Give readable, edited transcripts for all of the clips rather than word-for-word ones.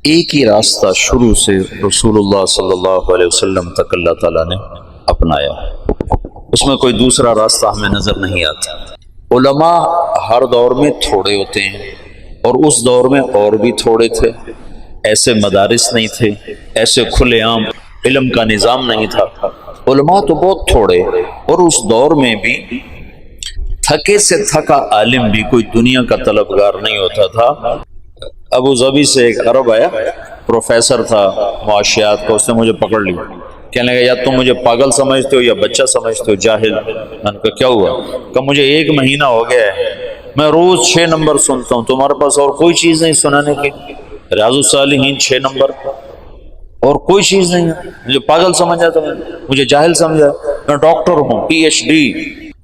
ایک ہی راستہ شروع سے رسول اللہ صلی اللہ علیہ وسلم تک اللہ تعالیٰ نے اپنایا، اس میں کوئی دوسرا راستہ ہمیں نظر نہیں آتا۔ علماء ہر دور میں تھوڑے ہوتے ہیں، اور اس دور میں اور بھی تھوڑے تھے، ایسے مدارس نہیں تھے، ایسے کھلے عام علم کا نظام نہیں تھا، علماء تو بہت تھوڑے، اور اس دور میں بھی تھکے سے تھکا عالم بھی کوئی دنیا کا طلبگار نہیں ہوتا تھا۔ ابو ظبی سے ایک عرب آیا، پروفیسر تھا معاشیات کا، اس نے مجھے پکڑ لیا، کہنے لگا یا تم مجھے پاگل سمجھتے ہو یا بچہ سمجھتے ہو، جاہل۔ میں نے کہا کیا ہوا؟ کہ مجھے 1 مہینہ ہو گیا ہے، میں روز 6 نمبر سنتا ہوں، تمہارے پاس اور کوئی چیز نہیں سنانے کی؟ ریاض الصالحین 6 نمبر، اور کوئی چیز نہیں ہے؟ مجھے پاگل سمجھا تم نے، مجھے جاہل سمجھا، میں ڈاکٹر ہوں PhD۔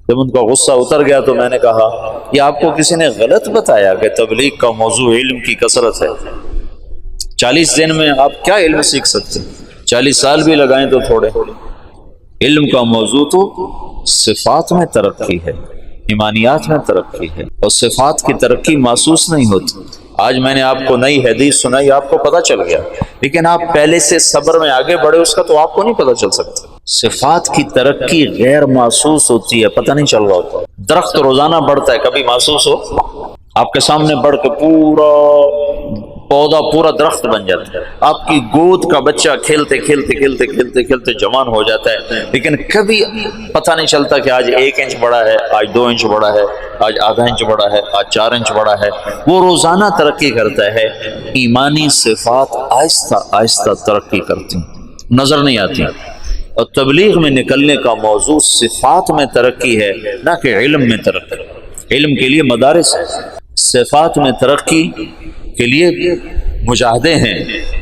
جب ان کا غصہ اتر گیا تو میں نے کہا یہ آپ کو کسی نے غلط بتایا کہ تبلیغ کا موضوع علم کی کثرت ہے؟ 40 دن میں آپ کیا علم سیکھ سکتے ہیں؟ 40 سال بھی لگائیں تو تھوڑے۔ علم کا موضوع تو صفات میں ترقی ہے، ایمانیات میں ترقی ہے، اور صفات کی ترقی محسوس نہیں ہوتی۔ آج میں نے آپ کو نئی حدیث سنائی، آپ کو پتہ چل گیا، لیکن آپ پہلے سے صبر میں آگے بڑھے اس کا تو آپ کو نہیں پتہ چل سکتا۔ صفات کی ترقی غیر محسوس ہوتی ہے، پتہ نہیں چل رہا ہوتا۔ درخت روزانہ بڑھتا ہے، کبھی محسوس ہو؟ آپ کے سامنے بڑھ کے پورا پودا پورا درخت بن جاتا ہے، آپ کی گود کا بچہ کھیلتے کھیلتے کھیلتے کھیلتے کھیلتے جوان ہو جاتا ہے، لیکن کبھی پتہ نہیں چلتا کہ آج 1 انچ بڑا ہے، آج 2 انچ بڑا ہے، آج آدھا انچ بڑا ہے، آج 4 انچ بڑا ہے۔ وہ روزانہ ترقی کرتا ہے۔ ایمانی صفات آہستہ آہستہ ترقی کرتی، نظر نہیں آتی، اور تبلیغ میں نکلنے کا موضوع صفات میں ترقی ہے، نہ کہ علم میں ترقی۔ علم کے لیے مدارس ہے، صفات میں ترقی کے لیے مجاہدے ہیں،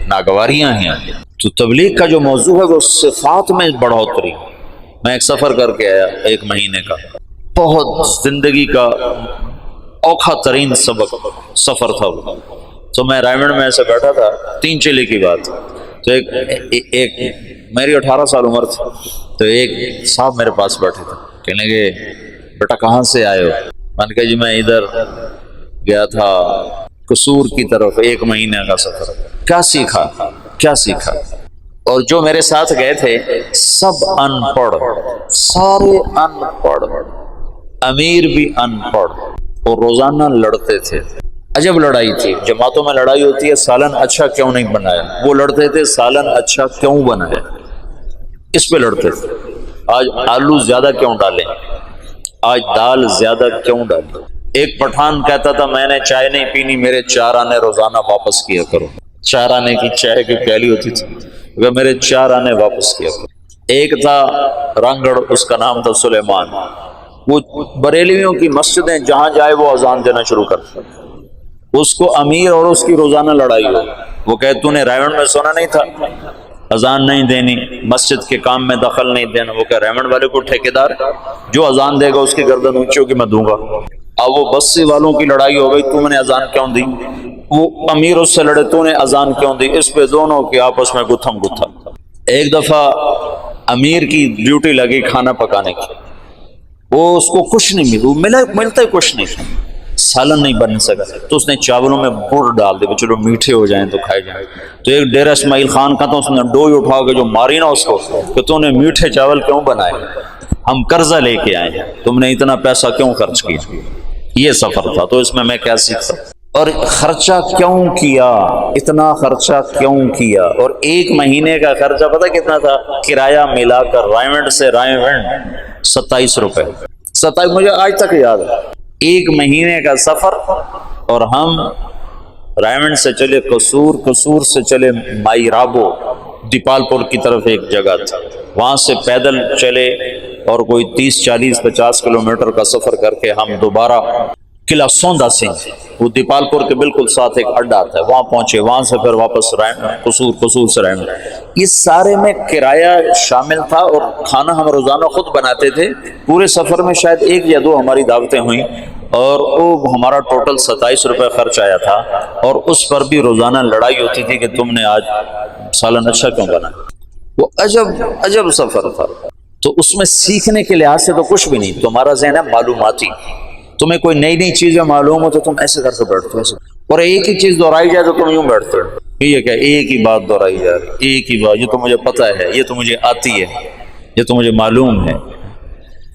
ناگواریاں ہیں۔ تو تبلیغ کا جو موضوع ہے وہ صفات میں بڑھوتری۔ میں ایک سفر کر کے آیا 1 مہینے کا، بہت زندگی کا اوکھا ترین سفر تھا وہ۔ تو میں رائمنڈ میں ایسے بیٹھا تھا، 3 چلے کی بات، تو ایک میری 18 سال عمر تھی، تو ایک صاحب میرے پاس بیٹھے تھے، کہنے لگے بیٹا کہاں سے آئے ہو؟ میں نے کہا جی میں ادھر گیا تھا قصور کی طرف، 1 مہینے کا سفر۔ کیا سیکھا؟ کیا سیکھا؟ اور جو میرے ساتھ گئے تھے سب ان پڑھ، سارے ان پڑھ، امیر بھی ان پڑھ، اور روزانہ لڑتے تھے۔ عجب لڑائی تھی، جماعتوں میں لڑائی ہوتی ہے سالن اچھا کیوں نہیں بنایا، وہ لڑتے تھے سالن اچھا کیوں بنایا، اس پہ لڑتے تھے۔ آج آلو زیادہ کیوں ڈالیں، آج دال زیادہ کیوں ڈالیں۔ ایک پٹھان کہتا تھا میں نے چائے نہیں پینی، میرے 4 آنے روزانہ واپس کیا کرو۔ 4 آنے کی چائے کی پیالی ہوتی تھی، اگر میرے 4 آنے واپس کیا کرو۔ ایک تھا رنگڑ، اس کا نام تھا سلیمان، وہ بریلویوں کی مسجدیں جہاں جائے وہ اذان دینا شروع کرتا، اس کو امیر اور اس کی روزانہ لڑائی ہو۔ وہ کہے تو نے ریونڈ میں سونا نہیں تھا، اذان نہیں دینی، مسجد کے کام میں دخل نہیں دینا۔ وہ کہ ریونڈ والے کو ٹھیکیدار جو اذان دے گا اس کی گردن اونچی ہوگی، میں دوں گا۔ اب وہ بسی والوں کی لڑائی ہو گئی، تو نے اذان کیوں دی؟ وہ امیر اس سے لڑے، تو نے اذان کیوں دی؟ اس پہ دونوں کے آپس میں گتھم گتھا۔ ایک دفعہ امیر کی ڈیوٹی لگی کھانا پکانے کی، وہ اس کو کچھ نہیں ملتا ہی کچھ نہیں، سالن نہیں بن سکا، تو اس نے چاولوں میں گڑ ڈال دے، چلو میٹھے ہو جائیں تو کھائے جائیں۔ تو ایک ڈیرہ اسماعیل خان کا تو اس نے ڈوئی اٹھا کے جو ماری نا اس کو کہ تو نے میٹھے چاول کیوں بنائے، ہم قرضہ لے کے آئے ہیں، تم نے اتنا پیسہ کیوں خرچ کیا۔ یہ سفر تھا، تو اس میں کیا سیکھتا اور خرچہ کیوں کیا، اتنا خرچہ کیوں کیا۔ اور 1 مہینے کا خرچہ پتہ کتنا تھا؟ کرایہ ملا کر رائمنڈ سے رائمنڈ 27 روپے، 27 مجھے آج تک یاد ہے۔ 1 مہینے کا سفر، اور ہم رائمنڈ سے چلے قصور، قصور سے چلے مائی رابو، دیپال پور کی طرف ایک جگہ تھا، وہاں سے پیدل چلے، اور کوئی 30 40 50 کلومیٹر کا سفر کر کے ہم دوبارہ قلعہ سوندا سنگھ، وہ دیپال پور کے بالکل ساتھ ایک اڈا تھا، وہاں پہنچے، وہاں سے پھر واپس قصور، قصور سے رائمنڈ۔ اس سارے میں کرایہ شامل تھا، اور کھانا ہم روزانہ خود بناتے تھے۔ پورے سفر میں شاید 1 یا 2 ہماری دعوتیں ہوئیں، اور وہ ہمارا ٹوٹل 27 روپے خرچ آیا تھا، اور اس پر بھی روزانہ لڑائی ہوتی تھی کہ تم نے آج سالن اچھا کیوں بنا۔ وہ عجب سفر تھا۔ تو اس میں سیکھنے کے لحاظ سے تو کچھ بھی نہیں، تمہارا ذہن ہے معلوماتی، تمہیں کوئی نئی چیزیں معلوم ہو تو تم ایسے کر کے بیٹھتے ہو، اور ایک ہی چیز دہرائی جائے تو تم یوں بیٹھتے ہو۔ یہ کہ ایک ہی بات دہرائی جا رہی، ایک ہی بات، یہ تو مجھے پتہ ہے، یہ تو مجھے آتی ہے، یہ تو مجھے معلوم ہے۔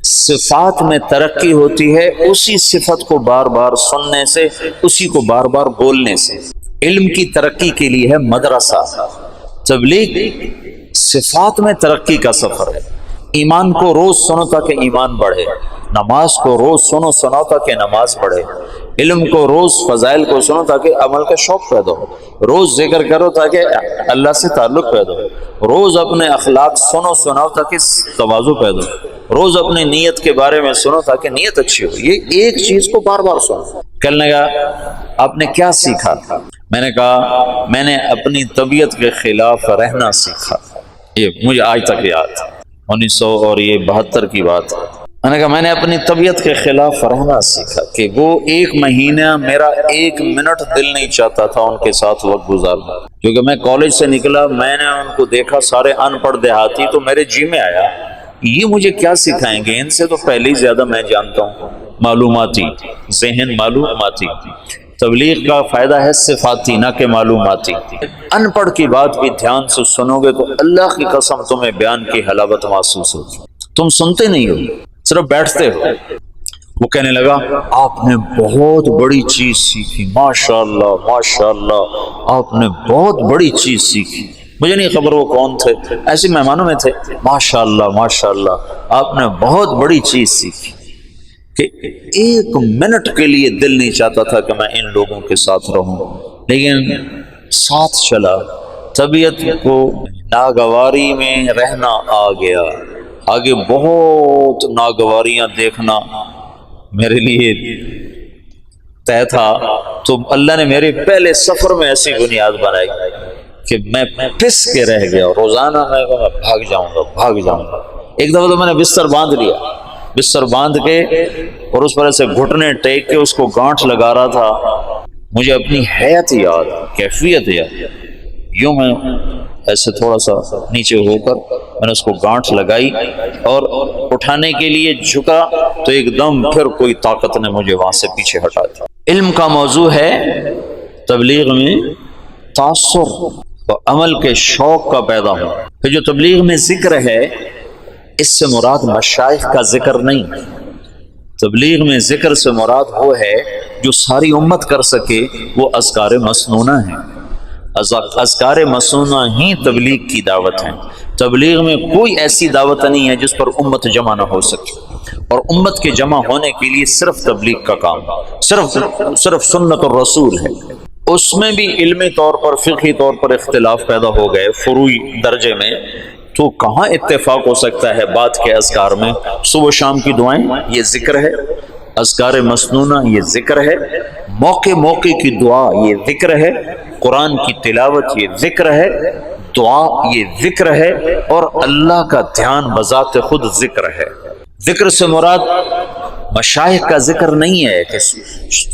صفات میں ترقی ہوتی ہے اسی صفت کو بار بار سننے سے، اسی کو بار بار بولنے سے۔ علم کی ترقی کے لیے ہے مدرسہ، تبلیغ صفات میں ترقی کا سفر ہے۔ ایمان کو روز سنو تاکہ ایمان بڑھے، نماز کو روز سنو تاکہ نماز بڑھے، علم کو روز فضائل کو سنو تاکہ عمل کا شوق پیدا ہو، روز ذکر کرو تاکہ اللہ سے تعلق پیدا ہو، روز اپنے اخلاق سناؤ تاکہ تواضع پیدا ہو، روز اپنی نیت کے بارے میں سنو تاکہ نیت اچھی ہو۔ یہ ایک چیز کو بار بار سنو۔ کہنے لگا آپ نے کیا سیکھا؟ میں نے کہا میں نے اپنی طبیعت کے خلاف رہنا سیکھا۔ یہ مجھے آج تک یاد، 1972 کی بات ہے۔ میں نے کہا میں نے اپنی طبیعت کے خلاف رہنا سیکھا کہ وہ ایک مہینہ میرا 1 منٹ دل نہیں چاہتا تھا ان کے ساتھ وقت گزارنا، کیونکہ میں کالج سے نکلا، میں نے ان کو دیکھا سارے ان پڑھ دیہاتی، تو میرے جی میں آیا یہ مجھے کیا سکھائیں گے، ان سے تو پہلے ہی زیادہ میں جانتا ہوں، معلوماتی ذہن، معلوماتی۔ تبلیغ کا فائدہ ہے صفاتی نہ کہ معلوماتی۔ ان پڑھ کی بات بھی دھیان سے سنو گے تو اللہ کی قسم تمہیں بیان کی حلاوت محسوس ہوگی۔ تم سنتے نہیں ہو، صرف بیٹھتے ہو۔ وہ کہنے لگا آپ نے بہت بڑی چیز سیکھی، ماشاءاللہ ماشاءاللہ، آپ نے بہت بڑی چیز سیکھی۔ مجھے نہیں خبر وہ کون تھے، ایسے مہمانوں میں تھے۔ ماشاءاللہ ماشاءاللہ، آپ نے بہت بڑی چیز سیکھی کہ 1 منٹ کے لیے دل نہیں چاہتا تھا کہ میں ان لوگوں کے ساتھ رہوں، لیکن ساتھ چلا، طبیعت کو ناگواری میں رہنا آ گیا۔ آگے بہت ناگواریاں دیکھنا میرے لیے طے تھا، تو اللہ نے میرے پہلے سفر میں ایسی بنیاد بنائی کہ میں پس کے رہ گیا۔ روزانہ میں بھاگ جاؤں گا۔ ایک دفعہ تو میں نے بستر باندھ لیا، بستر باندھ کے اور اس پر ایسے گھٹنے ٹیک کے اس کو گانٹھ لگا رہا تھا۔ مجھے اپنی حیت یاد، کیفیت یاد، یوں میں ایسے تھوڑا سا نیچے ہو کر میں نے اس کو گانٹھ لگائی اور اٹھانے کے لیے جھکا تو ایک دم پھر کوئی طاقت نے مجھے وہاں سے پیچھے ہٹا دیا۔ علم کا موضوع ہے تبلیغ میں تاثر اور عمل کے شوق کا پیدا ہو۔ پھر جو تبلیغ میں ذکر ہے اس سے مراد مشائخ کا ذکر نہیں، تبلیغ میں ذکر سے مراد وہ ہے جو ساری امت کر سکے، وہ اذکار مسنونہ ہیں۔ اذکار مسنونہ ہی تبلیغ کی دعوت ہے۔ تبلیغ میں کوئی ایسی دعوت نہیں ہے جس پر امت جمع نہ ہو سکے، اور امت کے جمع ہونے کے لیے صرف تبلیغ کا کام، صرف سنت الرسول ہے۔ اس میں بھی علمی طور پر، فقہی طور پر اختلاف پیدا ہو گئے فروعی درجے میں، تو کہاں اتفاق ہو سکتا ہے بات کے اذکار میں؟ صبح شام کی دعائیں یہ ذکر ہے، اذکار مسنونہ یہ ذکر ہے، موقع کی دعا یہ ذکر ہے، قرآن کی تلاوت یہ ذکر ہے، دعا یہ ذکر ہے، اور اللہ کا دھیان بذات خود ذکر ہے۔ ذکر سے مراد مشائخ کا ذکر نہیں ہے کہ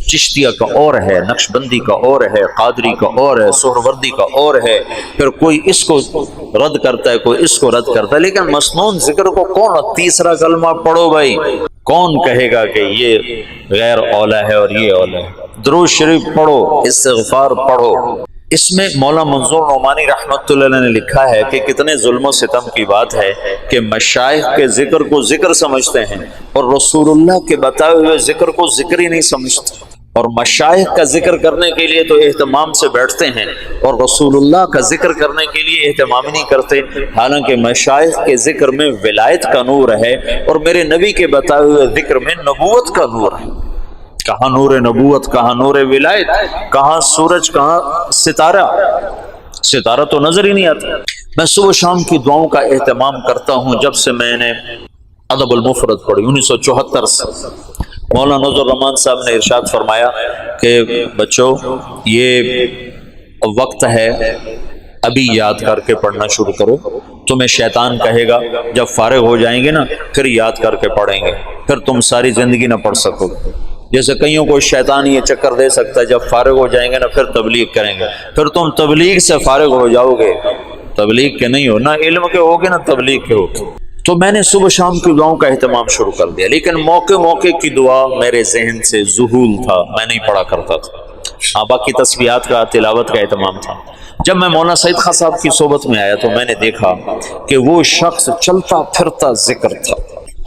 چشتیہ کا اور ہے، نقش بندی کا اور ہے، قادری کا اور ہے، سہروردی کا اور ہے، پھر کوئی اس کو رد کرتا ہے، کوئی اس کو رد کرتا ہے، لیکن مسنون ذکر کو کون تیسرا کلمہ پڑھو بھائی، کون کہے گا کہ یہ غیر اولا ہے اور یہ اولا ہے؟ درود شریف پڑھو، استغفار پڑھو۔ اس میں مولانا منظور نعمانی رحمۃ اللہ علیہ نے لکھا ہے کہ کتنے ظلم و ستم کی بات ہے کہ مشائخ کے ذکر کو ذکر سمجھتے ہیں اور رسول اللہ کے بتائے ہوئے ذکر کو ذکر ہی نہیں سمجھتے، اور مشائخ کا ذکر کرنے کے لیے تو اہتمام سے بیٹھتے ہیں اور رسول اللہ کا ذکر کرنے کے لیے اہتمام ہی نہیں کرتے، حالانکہ مشائخ کے ذکر میں ولایت کا نور ہے اور میرے نبی کے بتائے ہوئے ذکر میں نبوت کا نور ہے۔ کہاں نور نبوت، کہاں نور ولایت، کہاں سورج، کہاں ستارہ؟ ستارہ تو نظر ہی نہیں آتا۔ میں صبح شام کی دعاؤں کا اہتمام کرتا ہوں جب سے میں نے ادب المفرد پڑھی 1974 سے۔ مولانا نذر الرحمان صاحب نے ارشاد فرمایا کہ بچوں یہ وقت ہے، ابھی یاد کر کے پڑھنا شروع کرو، تمہیں شیطان کہے گا جب فارغ ہو جائیں گے نا پھر یاد کر کے پڑھیں گے، پھر تم ساری زندگی نہ پڑھ سکو گے۔ جیسے کئیوں کو شیطان یہ چکر دے سکتا ہے جب فارغ ہو جائیں گے نا پھر تبلیغ کریں گے، پھر تم تبلیغ سے فارغ ہو جاؤ گے، تبلیغ کے نہیں ہو، نہ علم کے ہوگے نہ تبلیغ کے ہوگے۔ تو میں نے صبح شام کی دعاؤں کا اہتمام شروع کر دیا، لیکن موقع کی دعا میرے ذہن سے ذہول تھا، میں نہیں پڑھا کرتا تھا۔ باقی تسبیحات کا، تلاوت کا اہتمام تھا۔ جب میں مولانا سعید خان صاحب کی صحبت میں آیا تو میں نے دیکھا کہ وہ شخص چلتا پھرتا ذکر تھا،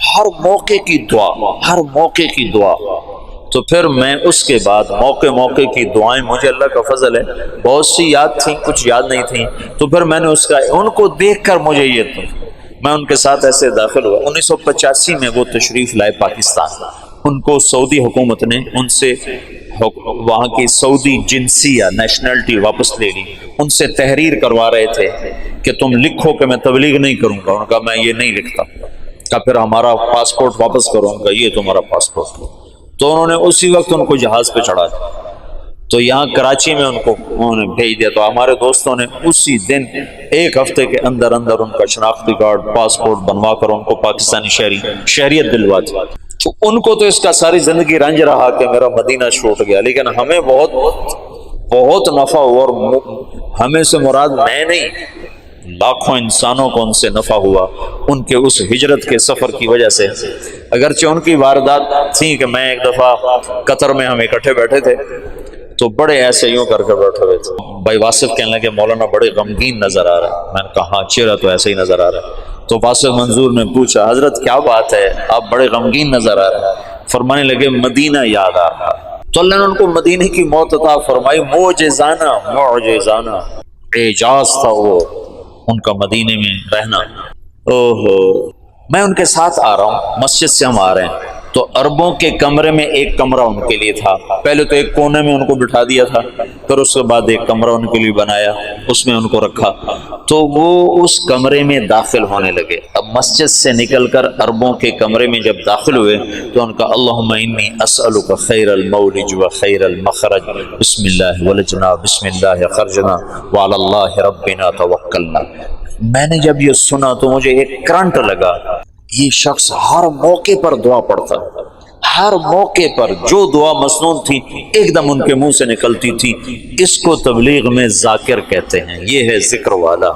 ہر موقع کی دعا، ہر موقع کی دعا۔ تو پھر میں اس کے بعد موقع کی دعائیں، مجھے اللہ کا فضل ہے بہت سی یاد تھیں، کچھ یاد نہیں تھیں، تو پھر میں نے ان کو دیکھ کر مجھے یہ تھا، میں ان کے ساتھ ایسے داخل ہوا۔ 1985 میں وہ تشریف لائے پاکستان، ان کو سعودی حکومت نے ان سے وہاں کی سعودی جنسیہ نیشنلٹی واپس لے لی، ان سے تحریر کروا رہے تھے کہ تم لکھو کہ میں تبلیغ نہیں کروں گا، ان کا میں یہ نہیں لکھتا، کہ پھر ہمارا پاسپورٹ واپس کروں گا، یہ تمہارا پاسپورٹ۔ تو انہوں نے اسی وقت ان کو جہاز پہ چڑھایا، تو یہاں کراچی میں ان کو انہوں نے بھیج دیا، تو ہمارے دوستوں نے اسی دن ایک ہفتے کے اندر ان کا شناختی کارڈ پاسپورٹ بنوا کر ان کو پاکستانی شہریت دلوا دی۔ تو ان کو تو اس کا ساری زندگی رنج رہا کہ میرا مدینہ چھوٹ گیا، لیکن ہمیں بہت نفع ہوا، اور ہمیں سے مراد میں نہیں، لاکھوں انسانوں کو ان سے نفع ہوا ان کے اس ہجرت کے سفر کی وجہ سے۔ اگرچہ ان کی واردات تھی کہ میں ایک دفعہ قطر میں ہم اکٹھے بیٹھے تھے تو بڑے ایسے یوں کر کے بیٹھے ہوئے تھے، بھائی واصف کہنے لگے مولانا بڑے غمگین نظر آ رہا ہے، میں نے کہا ہاں چہرہ تو ایسے ہی نظر آ رہا ہے۔ تو واصف منظور نے پوچھا حضرت کیا بات ہے، آپ بڑے غمگین نظر آ رہے ہیں؟ فرمانے لگے مدینہ یاد آ رہا۔ تو اللہ نے ان کو مدینے کی موت عطا فرمائی، معجزانہ اعجاز تھا وہ ان کا مدینے میں رہنا۔ اوہو، میں ان کے ساتھ آ رہا ہوں، مسجد سے ہم آ رہے ہیں، تو عربوں کے کمرے میں ایک کمرہ ان کے لیے تھا، پہلے تو ایک کونے میں ان کو بٹھا دیا تھا، پھر اس کے بعد ایک کمرہ ان کے لیے بنایا، اس میں ان کو رکھا، تو وہ اس کمرے میں داخل ہونے لگے۔ اب مسجد سے نکل کر عربوں کے کمرے میں جب داخل ہوئے تو ان کا اللہم انی اسألک خیر المولج و خیر المخرج، بسم اللہ ولجنا بسم اللہ خرجنا وعلی اللہ ربنا توکلنا۔ میں نے جب یہ سنا تو مجھے ایک کرنٹ لگا، یہ شخص ہر موقع پر دعا پڑھتا، ہر موقع پر جو دعا مسنون تھی ایک دم ان کے منہ سے نکلتی تھی۔ اس کو تبلیغ میں ذاکر کہتے ہیں، یہ ہے ذکر والا۔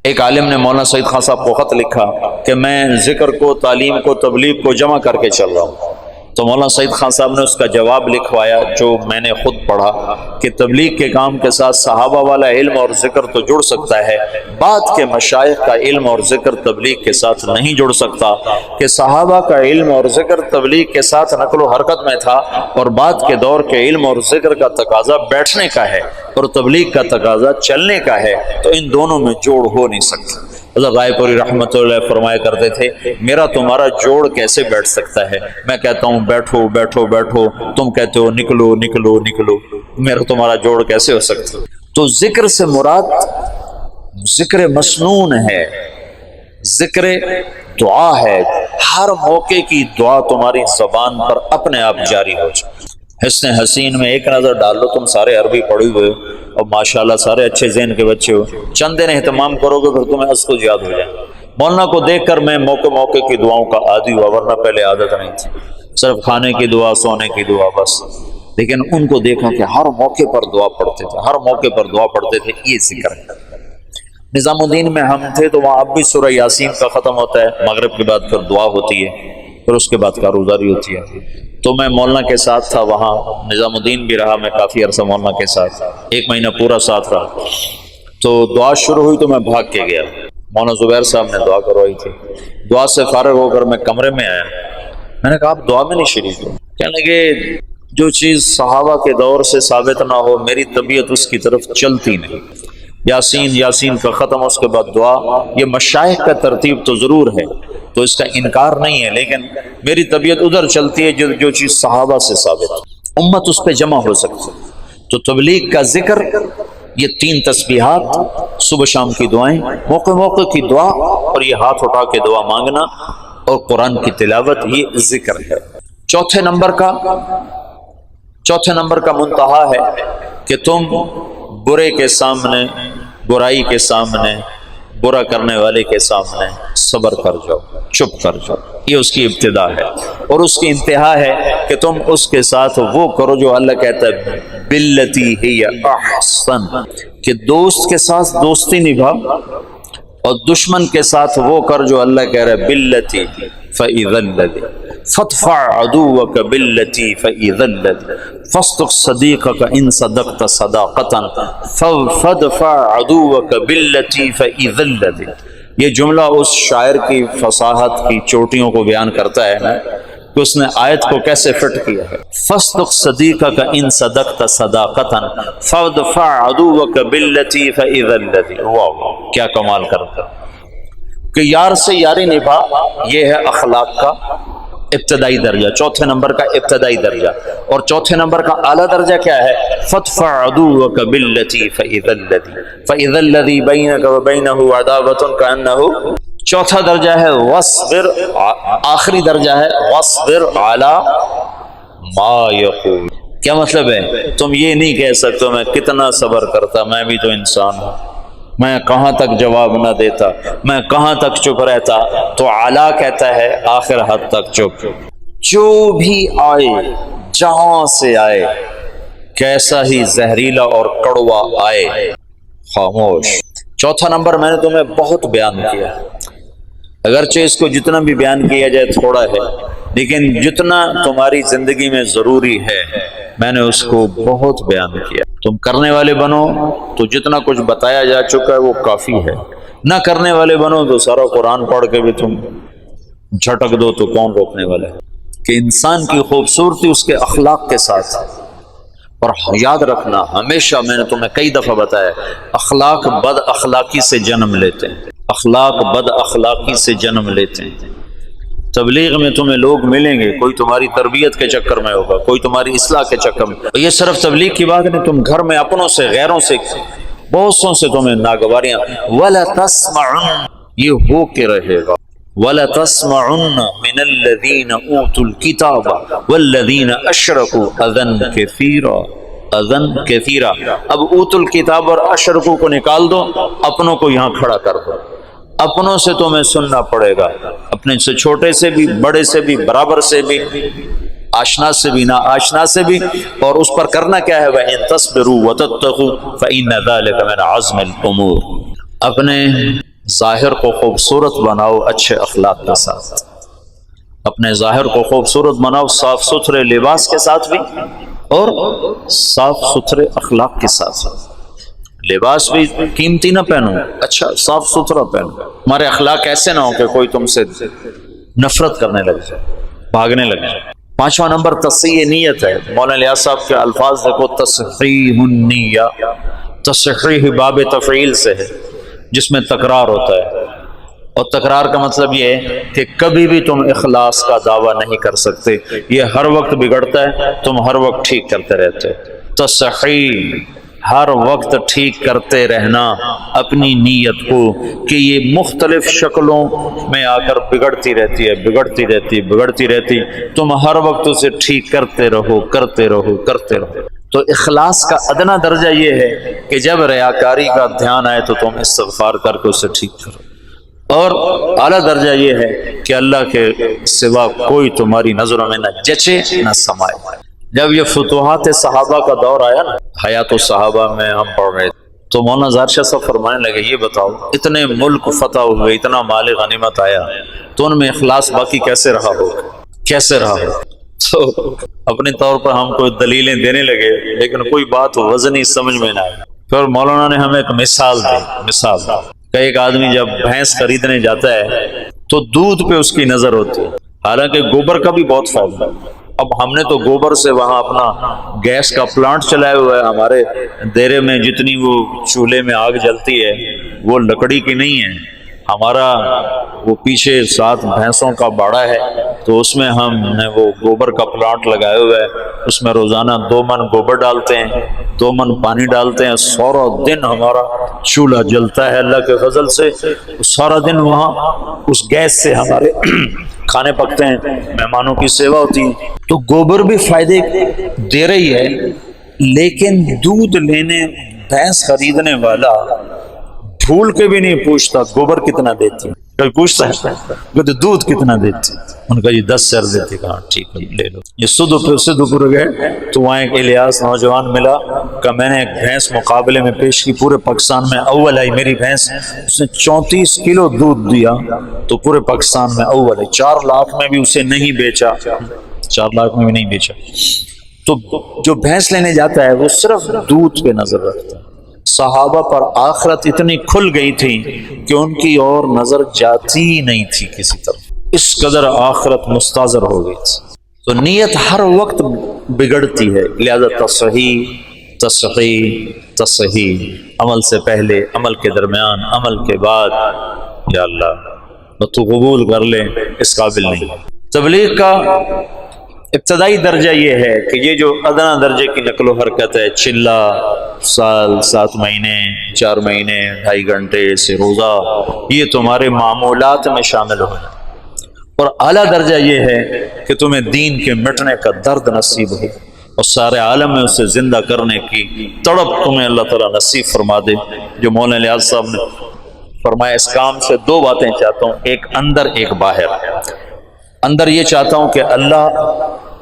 ایک عالم نے مولانا سعید خان صاحب کو خط لکھا کہ میں ذکر کو، تعلیم کو، تبلیغ کو جمع کر کے چل رہا ہوں، تو مولانا سعید خان صاحب نے اس کا جواب لکھوایا جو میں نے خود پڑھا کہ تبلیغ کے کام کے ساتھ صحابہ والا علم اور ذکر تو جڑ سکتا ہے، بعد کے مشائخ کا علم اور ذکر تبلیغ کے ساتھ نہیں جڑ سکتا، کہ صحابہ کا علم اور ذکر تبلیغ کے ساتھ نقل و حرکت میں تھا، اور بعد کے دور کے علم اور ذکر کا تقاضا بیٹھنے کا ہے اور تبلیغ کا تقاضا چلنے کا ہے، تو ان دونوں میں جوڑ ہو نہیں سکتا۔ حضرت رائے پوری رحمۃ اللہ فرمایا کرتے تھے میرا تمہارا جوڑ کیسے بیٹھ سکتا ہے، میں کہتا ہوں بیٹھو بیٹھو بیٹھو، تم کہتے ہو نکلو نکلو نکلو، میرا تمہارا جوڑ کیسے ہو سکتا؟ تو ذکر سے مراد ذکر مسنون ہے، ذکر دعا ہے، ہر موقع کی دعا تمہاری زبان پر اپنے آپ جاری ہو جائے۔ حسن حسین میں ایک نظر ڈال لو، تم سارے عربی پڑھی ہوئے ہو اور ماشاءاللہ سارے اچھے ذہن کے بچے ہو، چند دن اہتمام کرو گے پھر تمہیں اس کو یاد ہو جائے۔ مولانا کو دیکھ کر میں موقع کی دعاؤں کا عادی ہوا، ورنہ پہلے عادت نہیں تھی، صرف کھانے کی دعا، سونے کی دعا بس، لیکن ان کو دیکھا کہ ہر موقع پر دعا پڑھتے تھے، ہر موقع پر دعا پڑھتے تھے، یہ ذکر ہے۔ نظام الدین میں ہم تھے تو وہاں اب بھی سورہ یاسین کا ختم ہوتا ہے، مغرب کے بعد پھر دعا ہوتی ہے، پھر اس کے بعد کاروزاری ہوتی ہے۔ تو میں مولانا کے ساتھ تھا وہاں، نظام الدین بھی رہا، میں کافی عرصہ مولانا کے ساتھ، 1 مہینہ پورا ساتھ رہا۔ تو دعا شروع ہوئی تو میں بھاگ کے گیا، مولانا زبیر صاحب نے دعا کروائی تھی، دعا سے فارغ ہو کر میں کمرے میں آیا، میں نے کہا آپ دعا میں نہیں شریک ہو؟ کہنے لگے جو چیز صحابہ کے دور سے ثابت نہ ہو میری طبیعت اس کی طرف چلتی نہیں۔ یاسین کا ختم، اس کے بعد دعا، یہ مشائخ کا ترتیب تو ضرور ہے تو اس کا انکار نہیں ہے، لیکن میری طبیعت ادھر چلتی ہے جو چیز صحابہ سے ثابت ہے، امت اس پہ جمع ہو سکتی۔ تو تبلیغ کا ذکر، یہ 3 تسبیحات، صبح شام کی دعائیں، موقع کی دعا، اور یہ ہاتھ اٹھا کے دعا مانگنا اور قرآن کی تلاوت، یہ ذکر ہے۔ چوتھے نمبر کا منتہا ہے کہ تم برے کے سامنے، برائی کے سامنے، برا کرنے والے کے سامنے صبر کر جاؤ، چپ کر جاؤ، یہ اس کی ابتدا ہے، اور اس کی انتہا ہے کہ تم اس کے ساتھ وہ کرو جو اللہ کہتا ہے باللتی ہی احسن، کہ دوست کے ساتھ دوستی نبھا اور دشمن کے ساتھ وہ کر جو اللہ کہہ رہا ہے باللتی فاذا الذی، فادفع عدوك بالتي فإذا الذي فاصدق صديقك إن صدقت صداقة فادفع عدوك بالتي فإذا الذي. یہ جملہ اس شاعر کی فصاحت کی چوٹیوں کو بیان کرتا ہے نا کہ اس نے آیت کو کیسے فٹ کیا ہے. فاصدق صدیقک ان صدقت صداقتا فادفع عدوک بالتی فاذا الذی. واہ کیا کمال کرتا کہ یار سے یاری نبھا. یہ ہے اخلاق کا ابتدائی درجہ، چوتھے نمبر کا ابتدائی درجہ. اور چوتھے نمبر کا اعلیٰ درجہ کیا ہے؟ فادفع عدوک بالتی فاذا الذی فاذا الذی بینک وبینہ عداوۃ کأنہ. چوتھا درجہ ہے واصبر، آخری درجہ ہے واصبر علی ما یقول. کیا مطلب ہے؟ تم یہ نہیں کہہ سکتے میں کتنا صبر کرتا، میں بھی تو انسان ہوں، میں کہاں تک جواب نہ دیتا، میں کہاں تک چپ رہتا. تو اعلیٰ کہتا ہے آخر حد تک چپ. جو بھی آئے، جہاں سے آئے، کیسا ہی زہریلا اور کڑوا آئے، خاموش. چوتھا نمبر میں نے تمہیں بہت بیان کیا، اگرچہ اس کو جتنا بھی بیان کیا جائے تھوڑا ہے، لیکن جتنا تمہاری زندگی میں ضروری ہے میں نے اس کو بہت بیان کیا. تم کرنے والے بنو تو جتنا کچھ بتایا جا چکا ہے وہ کافی ہے، نہ کرنے والے بنو تو سارا قرآن پڑھ کے بھی تم جھٹک دو تو کون روکنے والا ہے. کہ انسان کی خوبصورتی اس کے اخلاق کے ساتھ. اور یاد رکھنا ہمیشہ، میں نے تمہیں کئی دفعہ بتایا، اخلاق بد اخلاقی سے جنم لیتے ہیں، اخلاق بد اخلاقی سے جنم لیتے ہیں. تبلیغ میں تمہیں لوگ ملیں گے، کوئی تمہاری تربیت کے چکر میں ہوگا، کوئی تمہاری اصلاح کے چکر میں. یہ صرف تبلیغ کی بات نہیں، تم گھر میں اپنوں سے، غیروں سے، بہت سوں سے تمہیں ناگواریاں. وَلَا تَسْمَعُنَّ، یہ ہو کے رہے گا. وَلَا تَسْمَعُنَّ مِنَ الَّذِينَ أُوتُوا الْكِتَابَ وَالَّذِينَ أَشْرَكُوا أَذًى كَثِيرًا، اذن کثیرہ. اب اوت الکتاب اور اشرکو کو نکال دو، اپنوں کو یہاں کھڑا کر دو. اپنوں سے تمہیں سننا پڑے گا، اپنے سے چھوٹے سے بھی، بڑے سے بھی، برابر سے بھی، آشنا سے بھی، نا آشنا سے بھی. اور اس پر کرنا کیا ہے؟ وَإِن تَصْبِرُوا وَتَتَّقُوا فَإِنَّ ذَلِكَ مِنْ عَزْمِ الْأُمُورِ. اپنے ظاہر کو خوبصورت بناؤ اچھے اخلاق کے ساتھ. اپنے ظاہر کو خوبصورت بناؤ صاف ستھرے لباس کے ساتھ بھی اور صاف ستھرے اخلاق کے ساتھ. لباس بھی قیمتی نہ پہنو، اچھا صاف ستھرا پہنو. ہمارے اخلاق ایسے نہ ہو کہ کوئی تم سے نفرت کرنے لگ جائے، بھاگنے لگ جائے. پانچواں نمبر تصحیح نیت ہے. مولانا الیاس صاحب کے الفاظ دیکھو، تصحیح النیہ. تصحیح باب تفعیل سے ہے جس میں تکرار ہوتا ہے. اور تکرار کا مطلب یہ ہے کہ کبھی بھی تم اخلاص کا دعویٰ نہیں کر سکتے، یہ ہر وقت بگڑتا ہے، تم ہر وقت ٹھیک کرتے رہتے. تصحیح، ہر وقت ٹھیک کرتے رہنا اپنی نیت کو، کہ یہ مختلف شکلوں میں آ کر بگڑتی رہتی ہے، بگڑتی رہتی، بگڑتی رہتی. تم ہر وقت اسے ٹھیک کرتے رہو، کرتے رہو، کرتے رہو. تو اخلاص کا ادنا درجہ یہ ہے کہ جب ریاکاری کا دھیان آئے تو تم استغفار کر کے اسے ٹھیک کرو. اور اعلیٰ درجہ یہ ہے کہ اللہ کے سوا کوئی تمہاری نظروں میں نہ جچے نہ سمائے. جب یہ فتوحات صحابہ کا دور آیا نا، حیات الصحابہ میں ہم پڑھ رہے تو مولانا ظاہر شاہ صاحب فرمانے لگے، یہ بتاؤ اتنے ملک فتح ہوئے، اتنا مال غنیمت آیا، تو ان میں اخلاص باقی کیسے رہا ہو، کیسے رہا ہو. تو اپنے طور پر ہم کو دلیلیں دینے لگے، لیکن کوئی بات وزنی سمجھ میں نہ آئی. پھر مولانا نے ہمیں ایک مثال دی. مثال کہ ایک آدمی جب بھینس خریدنے جاتا ہے تو دودھ پہ اس کی نظر ہوتی ہے، حالانکہ گوبر کا بھی بہت فائدہ ہے. اب ہم نے تو گوبر سے وہاں اپنا گیس کا پلانٹ چلایا ہوا ہے. ہمارے دیرے میں جتنی وہ چولہے میں آگ جلتی ہے وہ لکڑی کی نہیں ہے، ہمارا وہ پیچھے 7 بھینسوں کا باڑا ہے، تو اس میں ہم نے وہ گوبر کا پلانٹ لگایا ہوا ہے. اس میں روزانہ 2 من گوبر ڈالتے ہیں، 2 من پانی ڈالتے ہیں. سارا دن ہمارا چولہا جلتا ہے اللہ کے فضل سے. سارا دن وہاں اس گیس سے ہمارے کھانے پکتے ہیں، مہمانوں کی سیوا ہوتی ہے. تو گوبر بھی فائدے دے رہی ہے، لیکن دودھ لینے بھینس خریدنے والا پھول کے بھی نہیں پوچھتا گوبر کتنا دیتی، کوئی پوچھتا ہے؟ کہتے دودھ کتنا دیتی؟ ان کا یہ 10 سر دیتی، کہا ٹھیک ہے لے لو۔ یہ سدھپور گئے تو وہاں ایک الیاس نوجوان ملا کہ میں نے ایک بھینس مقابلے میں پیش کی، پورے پاکستان میں اول آئی میری بھینس، اس نے 34 کلو دودھ دیا تو پورے پاکستان میں اول ہے۔ 4 لاکھ میں بھی اسے نہیں بیچا، 4 لاکھ میں بھی نہیں بیچا۔ تو جو بھینس لینے جاتا ہے وہ صرف دودھ پہ نظر رکھتا ہے۔ صحابہ پر آخرت اتنی کھل گئی تھی کہ ان کی اور نظر جاتی ہی نہیں تھی کسی طرف، اس قدر آخرت مستحضر ہو گئی تھی۔ تو نیت ہر وقت بگڑتی ہے، لہذا تصحیح، عمل سے پہلے، عمل کے درمیان، عمل کے بعد، یا اللہ تو قبول کر لے، اس قابل نہیں۔ تبلیغ کا ابتدائی درجہ یہ ہے کہ یہ جو ادنا درجے کی نقل و حرکت ہے، چلہ، سال، 7 مہینے، 4 مہینے، 2.5 گھنٹے سے روزہ، یہ تمہارے معمولات میں شامل ہو، اور اعلیٰ درجہ یہ ہے کہ تمہیں دین کے مٹنے کا درد نصیب ہو اور سارے عالم میں اسے زندہ کرنے کی تڑپ تمہیں اللہ تعالیٰ نصیب فرما دے۔ جو مولانا الیاس صاحب نے فرمایا، اس کام سے 2 باتیں چاہتا ہوں، ایک اندر ایک باہر۔ اندر یہ چاہتا ہوں کہ اللہ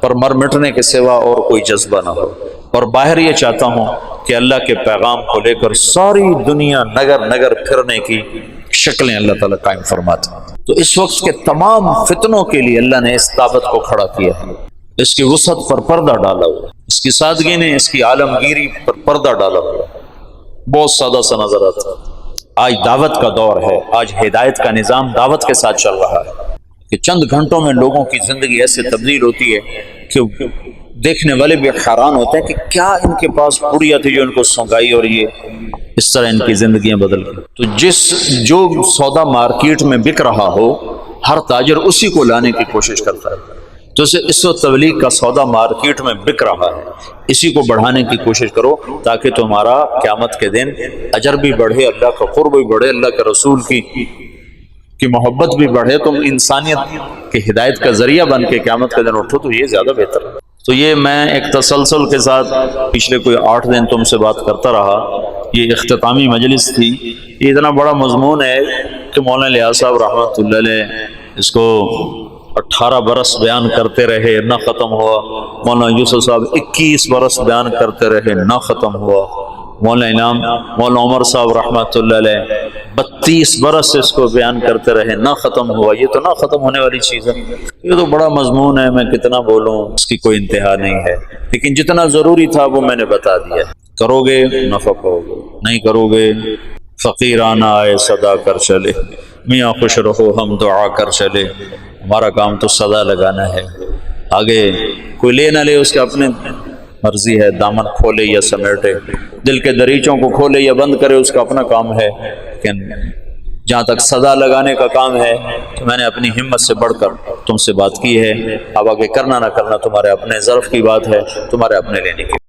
پر مر مٹنے کے سوا اور کوئی جذبہ نہ ہو، اور باہر یہ چاہتا ہوں کہ اللہ کے پیغام کو لے کر ساری دنیا نگر نگر پھرنے کی شکلیں اللہ تعالیٰ قائم فرماتے ہیں۔ تو اس وقت کے تمام فتنوں کے لیے اللہ نے اس دعوت کو کھڑا کیا ہے، اس کی وسعت پر پردہ ڈالا ہوا، اس کی سادگی نے اس کی عالمگیری پر پردہ ڈالا ہوا، بہت سادہ سا نظر آتا ہے۔ آج دعوت کا دور ہے، آج ہدایت کا نظام دعوت کے ساتھ چل رہا ہے کہ چند گھنٹوں میں لوگوں کی زندگی ایسے تبدیل ہوتی ہے کہ دیکھنے والے بھی حیران ہوتے ہیں کہ کیا ان کے پاس پوریاں تھی جو ان کو سونگائی اور یہ اس طرح ان کی زندگیاں بدل گئی۔ تو جو سودا مارکیٹ میں بک رہا ہو، ہر تاجر اسی کو لانے کی کوشش کرتا ہے۔ تو اس وقت تبلیغ کا سودا مارکیٹ میں بک رہا ہے، اسی کو بڑھانے کی کوشش کرو تاکہ تمہارا قیامت کے دن اجر بھی بڑھے، اللہ کا قرب بھی بڑھے، اللہ کے رسول کی محبت بھی بڑھے، تم انسانیت کی ہدایت کا ذریعہ بن کے قیامت کے دن اٹھو، تو یہ زیادہ بہتر ہے۔ تو یہ میں ایک تسلسل کے ساتھ پچھلے کوئی 8 دن تم سے بات کرتا رہا، یہ اختتامی مجلس تھی۔ یہ اتنا بڑا مضمون ہے کہ مولانا الیاس صاحب رحمۃ اللہ علیہ اس کو 18 برس بیان کرتے رہے، نہ ختم ہوا۔ مولانا یوسف صاحب 21 برس بیان کرتے رہے، نہ ختم ہوا۔ مولانا عمر صاحب رحمۃ اللہ علیہ 32 برس اس کو بیان کرتے رہے، نہ ختم ہوا۔ یہ تو نہ ختم ہونے والی چیز ہے، یہ تو بڑا مضمون ہے، میں کتنا بولوں، اس کی کوئی انتہا نہیں ہے، لیکن جتنا ضروری تھا وہ میں نے بتا دیا۔ کرو گے نفع پاؤ گے، نہیں کرو گے فقیرانہ آئے صدا کر چلے، میاں خوش رہو ہم دعا کر چلے۔ ہمارا کام تو صدا لگانا ہے، آگے کوئی لے نہ لے اس کا اپنے مرضی ہے، دامن کھولے یا سمیٹے، دل کے دریچوں کو کھولے یا بند کرے، اس کا اپنا کام ہے۔ لیکن جہاں تک صدا لگانے کا کام ہے تو میں نے اپنی ہمت سے بڑھ کر تم سے بات کی ہے۔ اب آگے کرنا نہ کرنا تمہارے اپنے ظرف کی بات ہے، تمہارے اپنے لینے کی۔